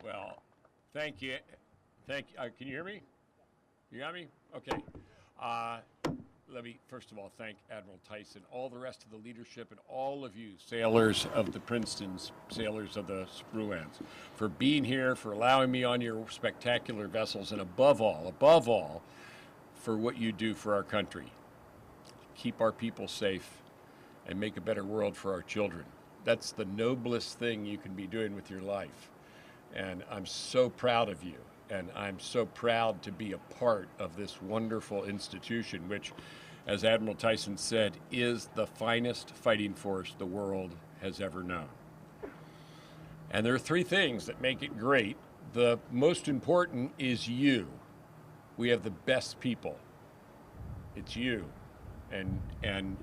Well, thank you. Thank you. Can you hear me? You got me? Okay. Uh, Let me first of all thank Admiral Tyson, all the rest of the leadership, and all of you sailors of the Princetons, sailors of the Spruans, for being here, for allowing me on your spectacular vessels, and above all, for what you do for our country. Keep our people safe and make a better world for our children. That's the noblest thing you can be doing with your life. And I'm so proud of you. And I'm so proud to be a part of this wonderful institution, which, as Admiral Tyson said, is the finest fighting force the world has ever known. And there are three things that make it great. The most important is you. We have the best people. It's you. And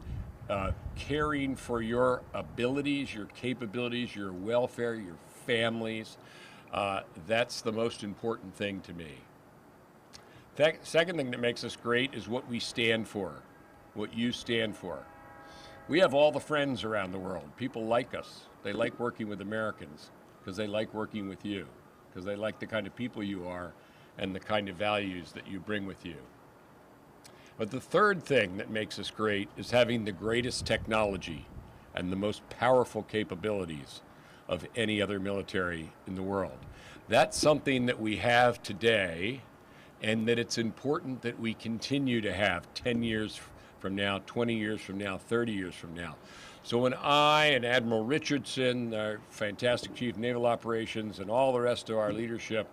caring for your abilities, your capabilities, your welfare, your families. That's the most important thing to me. Second thing that makes us great is what we stand for, what you stand for. We have all the friends around the world. People like us. They like working with Americans because they like working with you, because they like the kind of people you are and the kind of values that you bring with you. But the third thing that makes us great is having the greatest technology and the most powerful capabilities of any other military in the world. That's something that we have today, and that it's important that we continue to have 10 years from now, 20 years from now, 30 years from now. So when I and Admiral Richardson, our fantastic Chief of Naval Operations, and all the rest of our leadership,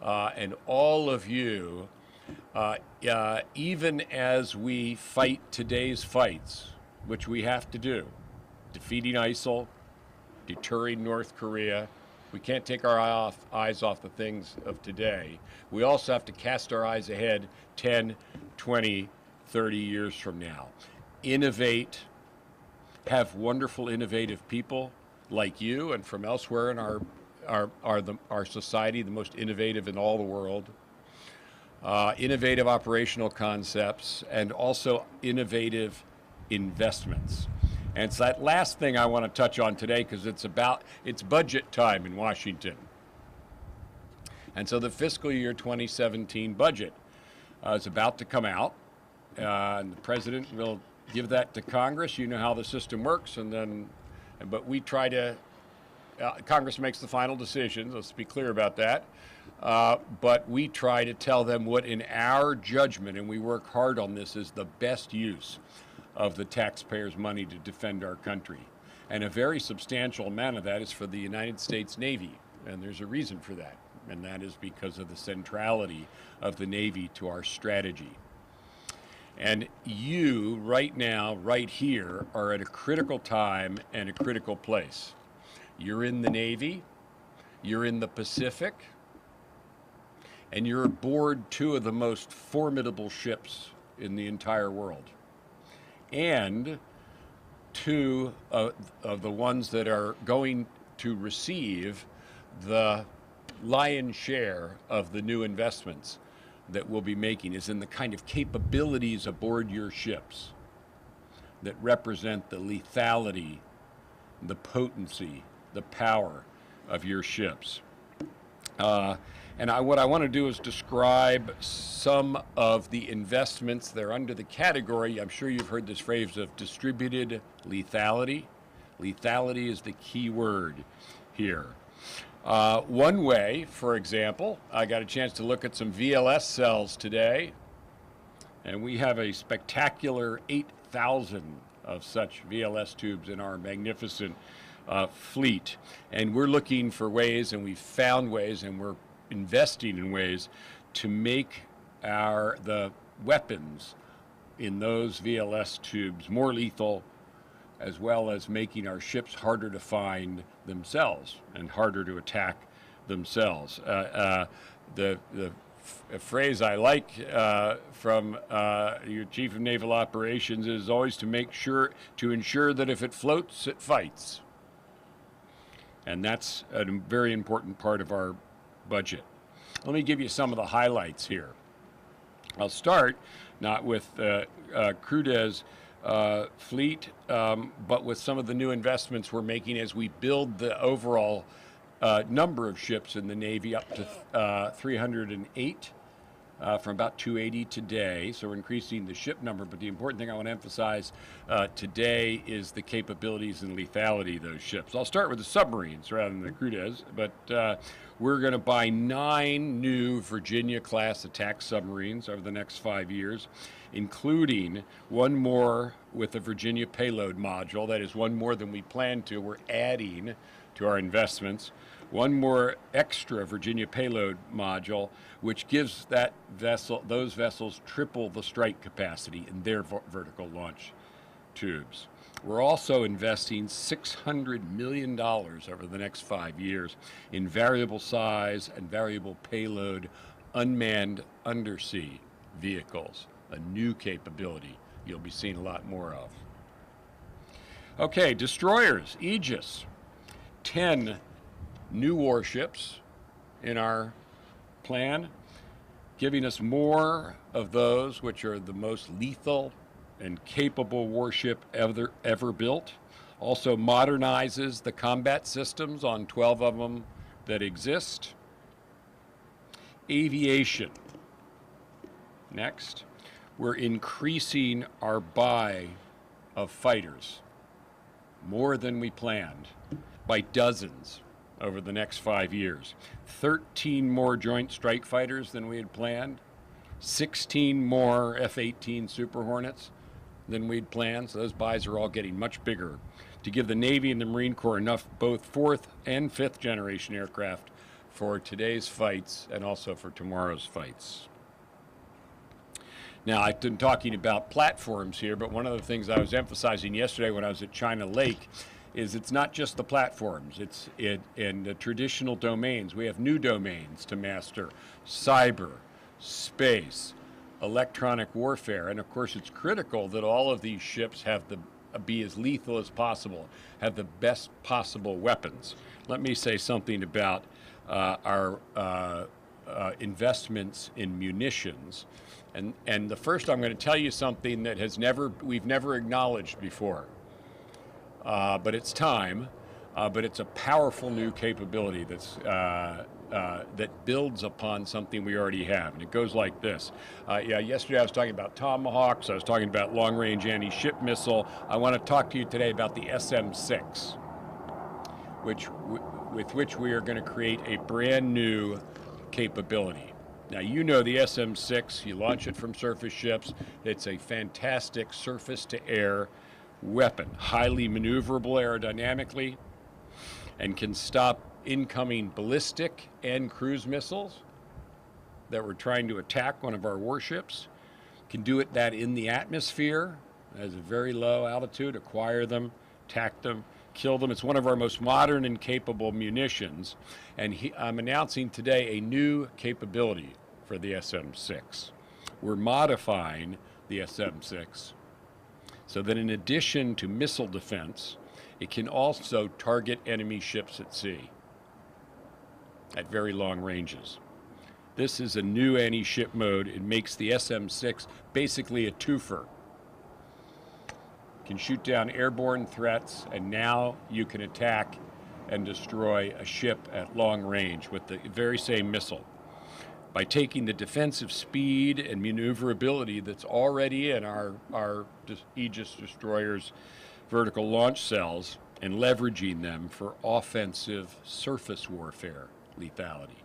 and all of you, even as we fight today's fights, which we have to do, defeating ISIL, deterring North Korea. We can't take our eyes off the things of today. We also have to cast our eyes ahead 10, 20, 30 years from now. Innovate, have wonderful innovative people like you and from elsewhere in our society, the most innovative in all the world. Innovative operational concepts, and also innovative investments. And it's that last thing I want to touch on today because it's budget time in Washington. And so the fiscal year 2017 budget is about to come out, and the president will give that to Congress. You know how the system works, but we try to, Congress makes the final decisions, let's be clear about that. But we try to tell them what in our judgment, and we work hard on this, is the best use of the taxpayers' money to defend our country. And a very substantial amount of that is for the United States Navy, and there's a reason for that, and that is because of the centrality of the Navy to our strategy. And you, right now, right here, are at a critical time and a critical place. You're in the Navy, you're in the Pacific, and you're aboard two of the most formidable ships in the entire world. And two of the ones that are going to receive the lion's share of the new investments that we'll be making is in the kind of capabilities aboard your ships that represent the lethality, the potency, the power of your ships. What I want to do is describe some of the investments. They're under the category, I'm sure you've heard this phrase, of distributed lethality. Lethality is the key word here. One way, for example, I got a chance to look at some VLS cells today, and we have a spectacular 8,000 of such VLS tubes in our magnificent fleet. And we're looking for ways, and we've found ways, and we're investing in ways to make the weapons in those VLS tubes more lethal, as well as making our ships harder to find themselves and harder to attack themselves. The phrase I like from your Chief of Naval Operations is always to ensure that if it floats, it fights. And that's a very important part of our budget. Let me give you some of the highlights here. I'll start not with Crudez fleet, but with some of the new investments we're making as we build the overall number of ships in the Navy up to 308 from about 280 today. So we're increasing the ship number. But the important thing I want to emphasize today is the capabilities and lethality of those ships. I'll start with the submarines rather than the crudes, but we're going to buy 9 new Virginia-class attack submarines over the next 5 years, including one more with a Virginia payload module. That is one more than we planned to. We're adding to our investments one more extra Virginia payload module, which gives those vessels triple the strike capacity in their vertical launch tubes. We're also investing $600 million over the next 5 years in variable size and variable payload unmanned undersea vehicles, a new capability you'll be seeing a lot more of. Okay, destroyers, Aegis, 10 new warships in our plan, giving us more of those which are the most lethal and capable warship ever built. Also modernizes the combat systems on 12 of them that exist. Aviation. Next, we're increasing our buy of fighters, more than we planned, by dozens over the next 5 years. 13 more Joint Strike Fighters than we had planned, 16 more F-18 Super Hornets than we'd planned, so those buys are all getting much bigger to give the Navy and the Marine Corps enough both 4th and 5th generation aircraft for today's fights and also for tomorrow's fights. Now, I've been talking about platforms here, but one of the things I was emphasizing yesterday when I was at China Lake is it's not just the platforms, it's in the traditional domains. We have new domains to master: cyber, space, electronic warfare, and of course it's critical that all of these ships have be as lethal as possible, have the best possible weapons. Let me say something about our investments in munitions. And the first, I'm going to tell you something that we've never acknowledged before. But it's time. But it's a powerful new capability that builds upon something we already have. And it goes like this. Yesterday I was talking about Tomahawks. I was talking about long-range anti-ship missile. I want to talk to you today about the SM-6, with which we are going to create a brand new capability. Now, you know the SM-6, you launch it from surface ships. It's a fantastic surface-to-air weapon, highly maneuverable aerodynamically, and can stop incoming ballistic and cruise missiles that were trying to attack one of our warships. Can do that in the atmosphere at a very low altitude, acquire them, attack them, kill them. It's one of our most modern and capable munitions. And I'm announcing today a new capability for the SM-6. We're modifying the SM-6 so that in addition to missile defense, it can also target enemy ships at sea at very long ranges. This is a new anti-ship mode. It makes the SM-6 basically a twofer. Can shoot down airborne threats, and now you can attack and destroy a ship at long range with the very same missile. By taking the defensive speed and maneuverability that's already in our Aegis destroyers' vertical launch cells and leveraging them for offensive surface warfare lethality.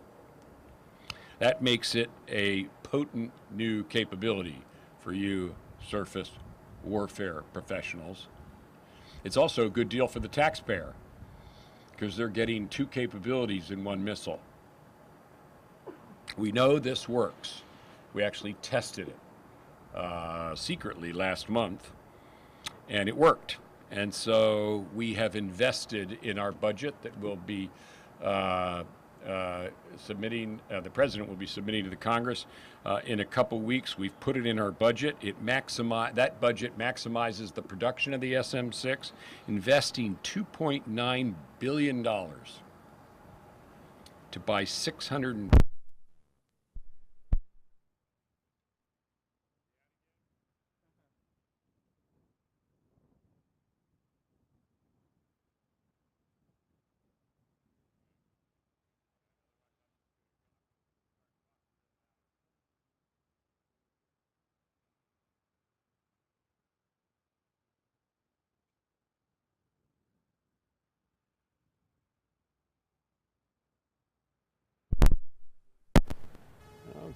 That makes it a potent new capability for you surface warfare professionals. It's also a good deal for the taxpayer because they're getting two capabilities in one missile. We know this works. We actually tested it secretly last month, and it worked. And so we have invested in our budget that will be the President will be submitting to the Congress in a couple weeks. We've put it in our budget. That budget maximizes the production of the SM-6, investing $2.9 billion to buy 600.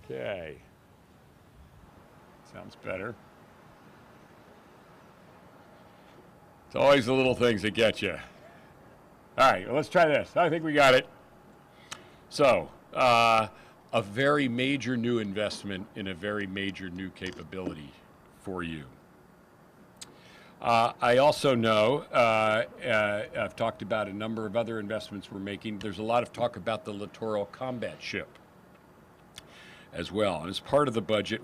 Okay. Sounds better. It's always the little things that get you. All right, well, let's try this. I think we got it. So, a very major new investment in a very major new capability for you. I also know, I've talked about a number of other investments we're making. There's a lot of talk about the littoral combat ship as well. And as part of the budget,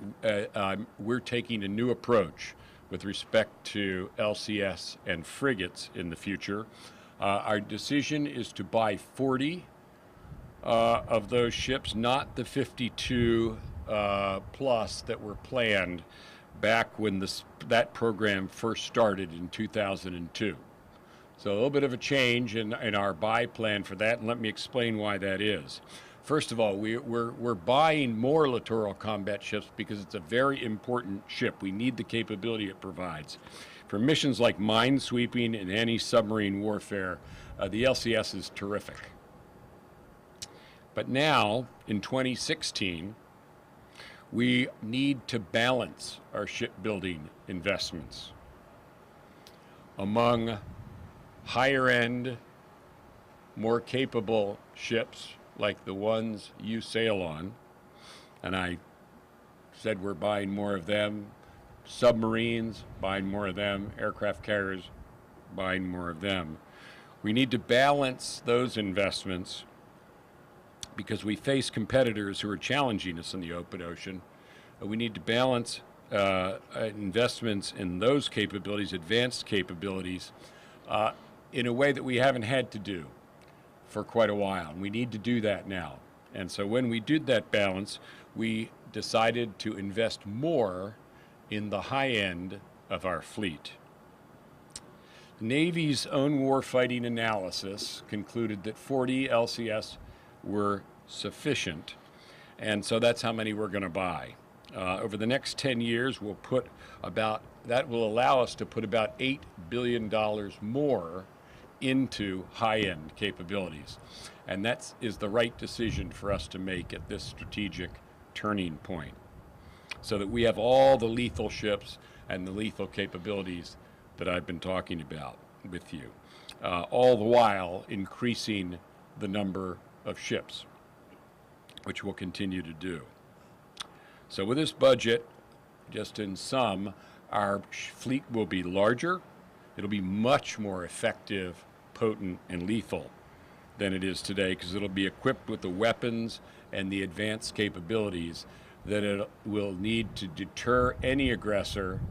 we're taking a new approach with respect to LCS and frigates in the future. Our decision is to buy 40 of those ships, not the 52 plus that were planned back when that program first started in 2002. So a little bit of a change in our buy plan for that, and let me explain why that is. First of all, we're buying more littoral combat ships because it's a very important ship. We need the capability it provides. For missions like minesweeping and anti-submarine warfare, the LCS is terrific. But now, in 2016, we need to balance our shipbuilding investments among higher-end, more capable ships like the ones you sail on, and I said we're buying more of them, submarines, buying more of them, aircraft carriers, buying more of them. We need to balance those investments because we face competitors who are challenging us in the open ocean. We need to balance investments in those capabilities, advanced capabilities, in a way that we haven't had to do for quite a while. And we need to do that now. And so when we did that balance, we decided to invest more in the high end of our fleet. The Navy's own warfighting analysis concluded that 40 LCS were sufficient, and so that's how many we're going to buy. Over the next 10 years, that will allow us to put about $8 billion more into high-end capabilities. And that is the right decision for us to make at this strategic turning point, so that we have all the lethal ships and the lethal capabilities that I've been talking about with you, all the while increasing the number of ships, which we'll continue to do. So with this budget, just in sum, our fleet will be larger. It'll be much more effective, potent, and lethal than it is today, because it'll be equipped with the weapons and the advanced capabilities that it will need to deter any aggressor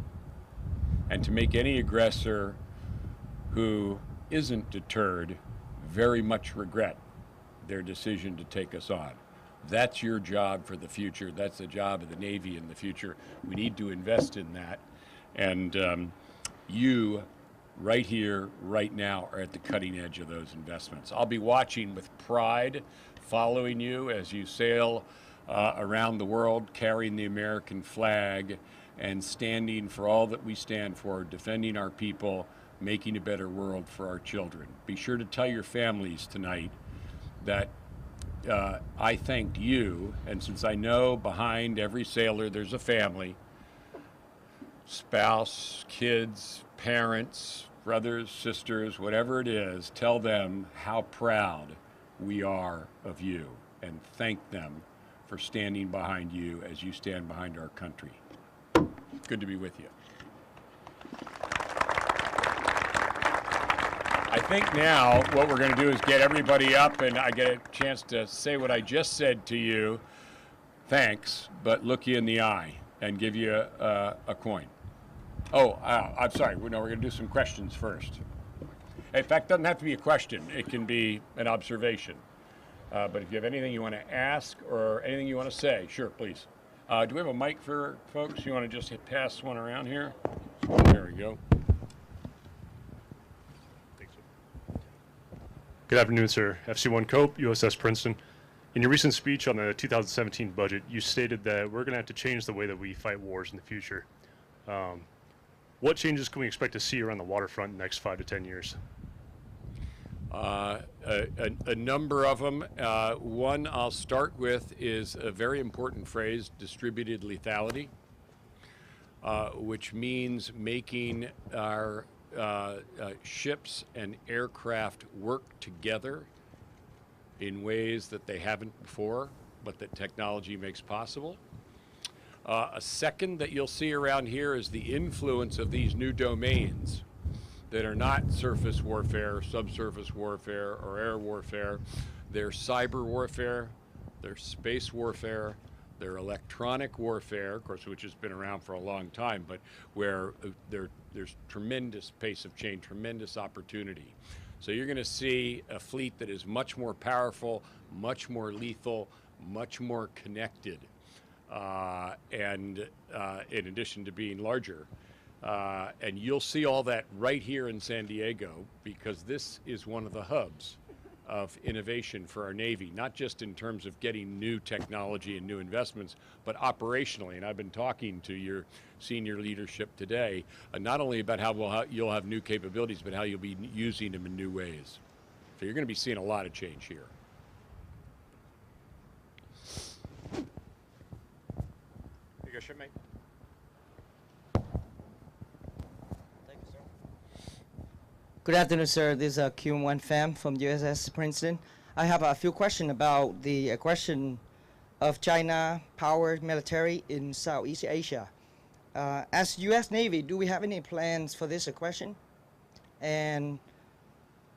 and to make any aggressor who isn't deterred very much regret their decision to take us on. That's your job for the future. That's the job of the Navy in the future. We need to invest in that. And you, right here, right now, are at the cutting edge of those investments. I'll be watching with pride, following you as you sail around the world, carrying the American flag and standing for all that we stand for, defending our people, making a better world for our children. Be sure to tell your families tonight that I thanked you, and since I know behind every sailor there's a family, spouse, kids, parents, brothers, sisters, whatever it is, tell them how proud we are of you and thank them for standing behind you as you stand behind our country. Good to be with you. I think now what we're going to do is get everybody up and I get a chance to say what I just said to you. Thanks, but look you in the eye and give you a coin. Oh, I'm sorry. No, we're going to do some questions first. In fact, it doesn't have to be a question. It can be an observation. But if you have anything you want to ask or anything you want to say, sure, please. Do we have a mic for folks? You want to just pass one around here? There we go. Good afternoon, sir. FC1 Cope, USS Princeton. In your recent speech on the 2017 budget, you stated that we're going to have to change the way that we fight wars in the future. What changes can we expect to see around the waterfront in the next 5 to 10 years? A number of them. One I'll start with is a very important phrase, distributed lethality, which means making our ships and aircraft work together in ways that they haven't before, but that technology makes possible. A second that you'll see around here is the influence of these new domains that are not surface warfare, subsurface warfare, or air warfare. They're cyber warfare, they're space warfare, they're electronic warfare, of course, which has been around for a long time, but where there's tremendous pace of change, tremendous opportunity. So you're going to see a fleet that is much more powerful, much more lethal, much more connected, and in addition to being larger. And you'll see all that right here in San Diego, because this is one of the hubs of innovation for our Navy, not just in terms of getting new technology and new investments, but operationally. And I've been talking to your senior leadership today, not only about how you'll have new capabilities, but how you'll be using them in new ways. So you're going to be seeing a lot of change here. Here you go, shipmate. Good afternoon, sir. This is Q1 Pham from USS Princeton. I have a few questions about the question of China powered military in Southeast Asia. As U.S. Navy, do we have any plans for this question? And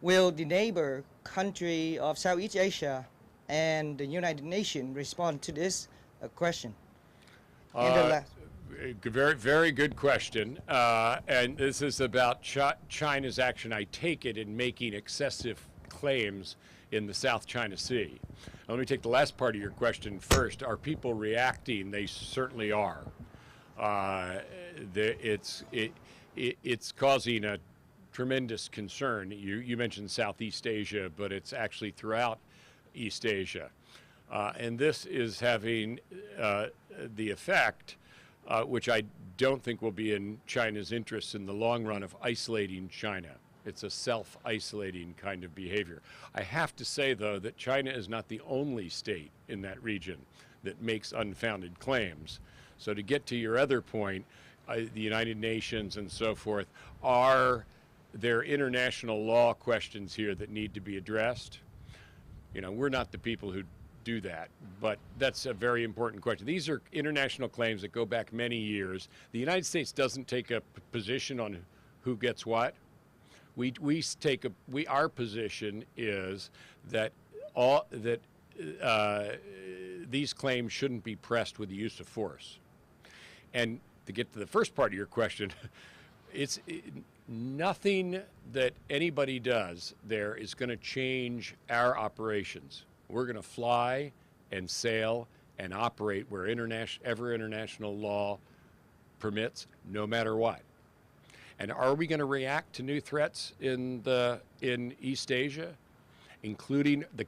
will the neighbor country of Southeast Asia and the United Nations respond to this question? Very, very good question. And this is about China's action, I take it, in making excessive claims in the South China Sea. Let me take the last part of your question first. Are people reacting? They certainly are. It's causing a tremendous concern. You mentioned Southeast Asia, but it's actually throughout East Asia. And this is having the effect, which I don't think will be in China's interests in the long run, of isolating China. It's a self-isolating kind of behavior. I have to say, though, that China is not the only state in that region that makes unfounded claims. So to get to your other point, the United Nations and so forth, are there international law questions here that need to be addressed? You know, we're not the people who do that, but that's a very important question. These are international claims that go back many years. The United States doesn't take a position on who gets what. Our position is that these claims shouldn't be pressed with the use of force. And to get to the first part of your question, nothing that anybody does there is going to change our operations. We're going to fly and sail and operate where international law permits, no matter what. And are we going to react to new threats in East Asia, including the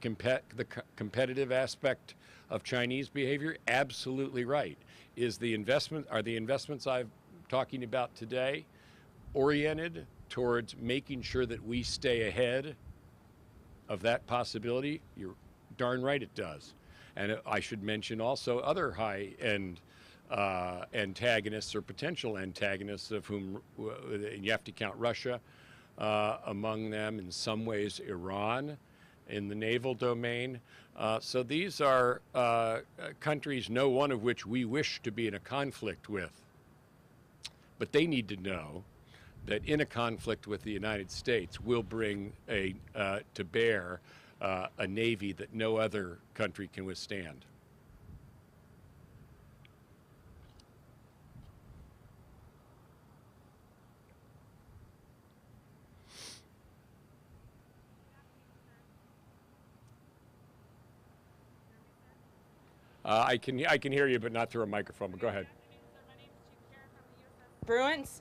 competitive aspect of Chinese behavior? Absolutely right. Are the investments I'm talking about today oriented towards making sure that we stay ahead of that possibility? You're darn right it does. And I should mention also other high-end antagonists or potential antagonists, of whom you have to count Russia among them, in some ways Iran in the naval domain. So these are countries, no one of which we wish to be in a conflict with. But they need to know that in a conflict with the United States, we'll bring to bear a Navy that no other country can withstand. I can hear you, but not through a microphone. But go ahead. Bruins.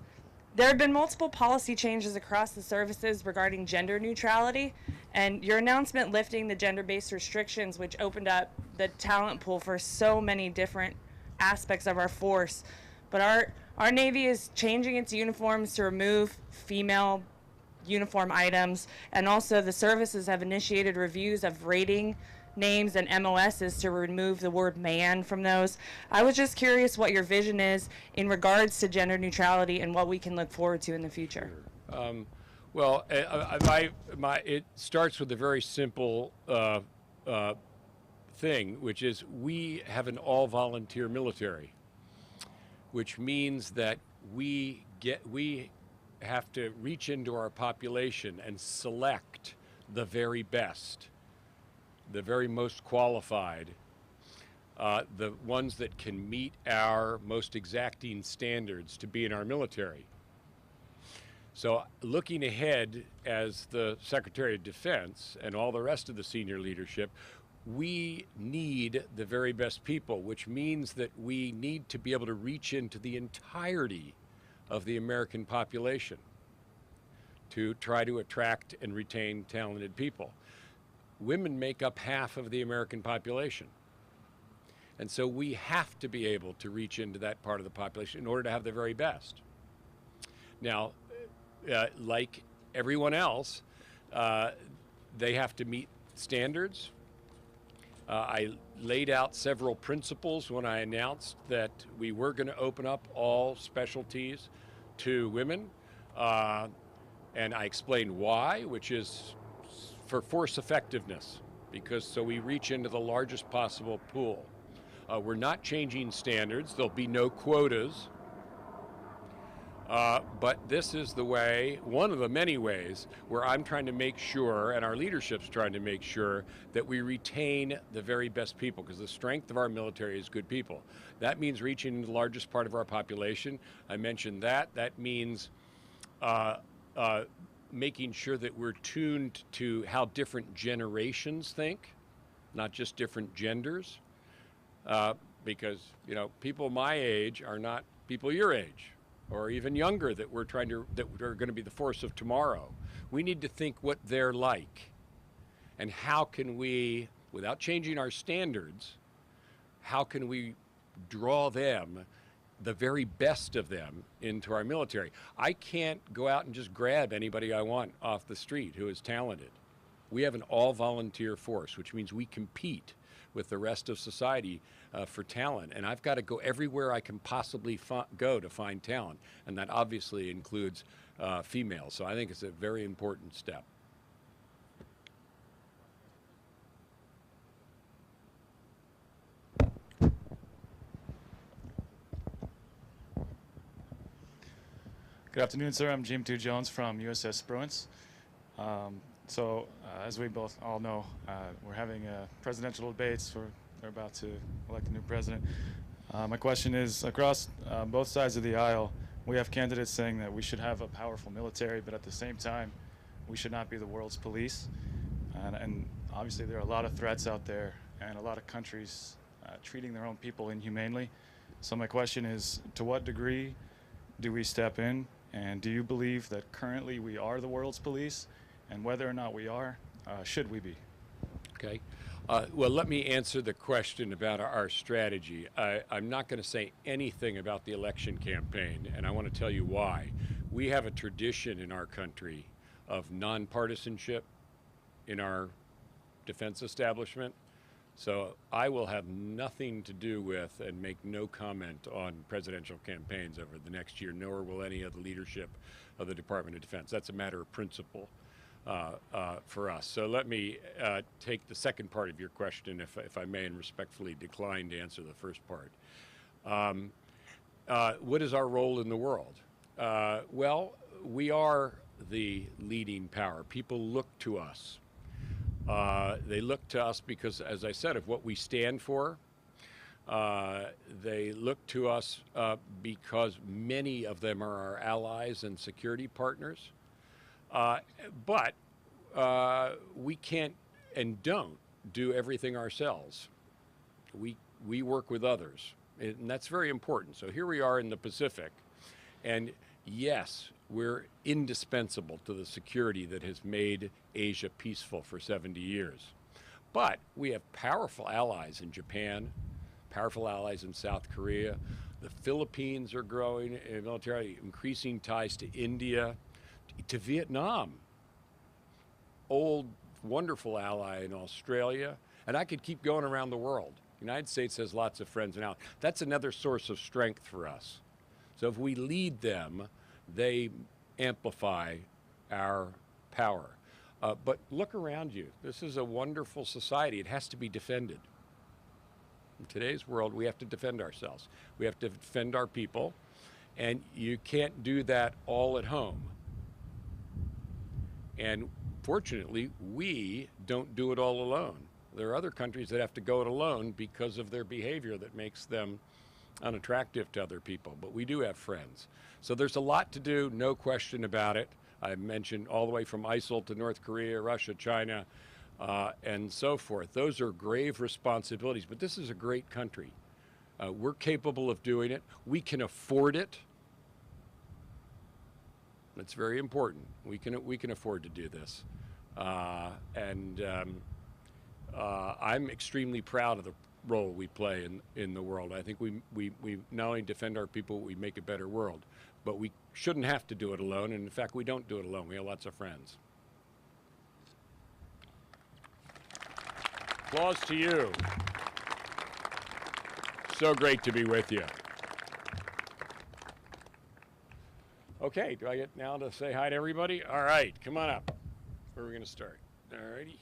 There have been multiple policy changes across the services regarding gender neutrality, and your announcement lifting the gender-based restrictions, which opened up the talent pool for so many different aspects of our force. But our Navy is changing its uniforms to remove female uniform items, and also the services have initiated reviews of rating names and MOSs to remove the word man from those. I was just curious what your vision is in regards to gender neutrality and what we can look forward to in the future. Well, it starts with a very simple thing, which is we have an all-volunteer military, which means that we have to reach into our population and select the very best, the very most qualified, the ones that can meet our most exacting standards to be in our military. So looking ahead as the Secretary of Defense and all the rest of the senior leadership, we need the very best people, which means that we need to be able to reach into the entirety of the American population to try to attract and retain talented people. Women make up half of the American population. And so we have to be able to reach into that part of the population in order to have the very best. Now, like everyone else, they have to meet standards. I laid out several principles when I announced that we were going to open up all specialties to women. And I explained why, which is for force effectiveness, because so we reach into the largest possible pool. We're not changing standards. There'll be no quotas. But this is the way, one of the many ways, where I'm trying to make sure, and our leadership's trying to make sure, that we retain the very best people, because the strength of our military is good people. That means reaching the largest part of our population. I mentioned that. That means making sure that we're tuned to how different generations think, not just different genders, because, you know, people my age are not people your age, or even younger that are going to be the force of tomorrow. We need to think what they're like, and how can we, without changing our standards, how can we draw them, the very best of them, into our military? I can't go out and just grab anybody I want off the street who is talented. We have an all-volunteer force, which means we compete with the rest of society for talent. And I've got to go everywhere I can possibly go to find talent. And that obviously includes females. So I think it's a very important step. Good afternoon, sir. I'm Jim 2 Jones from USS Bruins. As we both all know, we're having presidential debates. We're about to elect a new president. My question is, across both sides of the aisle, we have candidates saying that we should have a powerful military, but at the same time, we should not be the world's police. And obviously, there are a lot of threats out there, and a lot of countries treating their own people inhumanely. So my question is, to what degree do we step in? And do you believe that currently we are the world's police? And whether or not we are, should we be? Okay. Well, let me answer the question about our strategy. I'm not going to say anything about the election campaign, and I want to tell you why. We have a tradition in our country of nonpartisanship in our defense establishment. So I will have nothing to do with and make no comment on presidential campaigns over the next year, nor will any of the leadership of the Department of Defense. That's a matter of principle for us. So let me take the second part of your question, if I may, and respectfully decline to answer the first part. What is our role in the world? Well, we are the leading power. People look to us. They look to us because, as I said, of what we stand for. They look to us because many of them are our allies and security partners. But we can't and don't do everything ourselves. We work with others, and that's very important. So here we are in the Pacific, and yes, we're indispensable to the security that has made Asia peaceful for 70 years. But we have powerful allies in Japan, powerful allies in South Korea. The Philippines are growing in military, increasing ties to India, to Vietnam, old, wonderful ally in Australia, and I could keep going around the world. The United States has lots of friends now. That's another source of strength for us. So if we lead them, they amplify our power. But look around you. This is a wonderful society. It has to be defended. In today's world, we have to defend ourselves. We have to defend our people, and you can't do that all at home. And fortunately, we don't do it all alone. There are other countries that have to go it alone because of their behavior that makes them unattractive to other people, but we do have friends. So there's a lot to do, no question about it. I mentioned all the way from ISIL to North Korea, Russia, China, and so forth. Those are grave responsibilities, but this is a great country. We're capable of doing it. We can afford it. That's very important. We can afford to do this. I'm extremely proud of the role we play in the world. I think we not only defend our people, we make a better world. But we shouldn't have to do it alone, and in fact, we don't do it alone. We have lots of friends. Applause to you. So great to be with you. Okay, do I get now to say hi to everybody? All right, come on up. Where are we going to start? All righty.